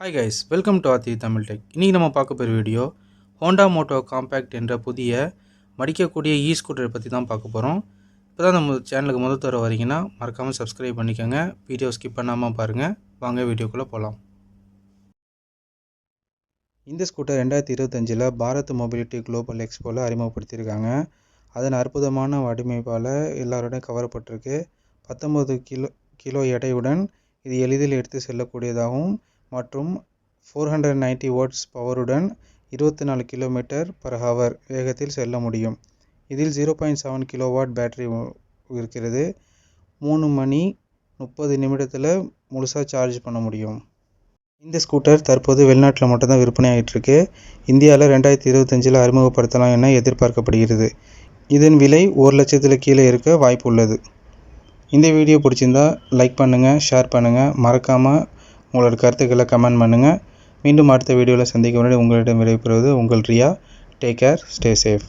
Hi guys, welcome to Aarthi Tamil tech. இன்றைக்கி நம்ம பார்க்க போகிற வீடியோ ஹோண்டா மோட்டோ காம்பேக்ட் என்ற புதிய மடிக்கக்கூடிய ஸ்கூட்டரை பற்றி தான் பார்க்க போகிறோம். இப்போ தான் நம்ம சேனலுக்கு முதல் தர வரீங்கன்னா மறக்காமல் சப்ஸ்கிரைப் பண்ணிக்கோங்க. வீடியோ ஸ்கிப் பண்ணாமல் பாருங்கள். வாங்க வீடியோக்குள்ளே போகலாம். இந்த ஸ்கூட்டர் 2025 பாரத் மொபிலிட்டி குளோபல் எக்ஸ்போவில் அறிமுகப்படுத்தியிருக்காங்க. அதன் அற்புதமான வடிவமைப்பால் எல்லாரோடையும் கவரப்பட்டிருக்கு. 19 கிலோ எடையுடன் இது எளிதில் எடுத்து செல்லக்கூடியதாகவும் மற்றும் 490 வாட்ஸ் பவருடன் 24 km/h வேகத்தில் செல்ல முடியும். இதில் 0.7 கிலோவாட் பேட்டரி இருக்கிறது. 3 மணி 30 நிமிடத்தில் முழுசாக சார்ஜ் பண்ண முடியும். இந்த ஸ்கூட்டர் தற்போது வெளிநாட்டில் மட்டும்தான் விற்பனை ஆகிட்டு இருக்கு. இந்தியாவில் 2025 அறிமுகப்படுத்தலாம் என எதிர்பார்க்கப்படுகிறது. இதன் விலை 1 லட்சத்தில் கீழே இருக்க வாய்ப்பு உள்ளது. இந்த வீடியோ பிடிச்சிருந்தா லைக் பண்ணுங்கள், ஷேர் பண்ணுங்கள், மறக்காமல் உங்களோட கருத்துக்களை கமெண்ட் பண்ணுங்கள். மீண்டும் அடுத்த வீடியோவில் சந்திக்க முன்னாடி உங்களிடம் விடைபெறுவது உங்கள் Riya. Take care, stay safe.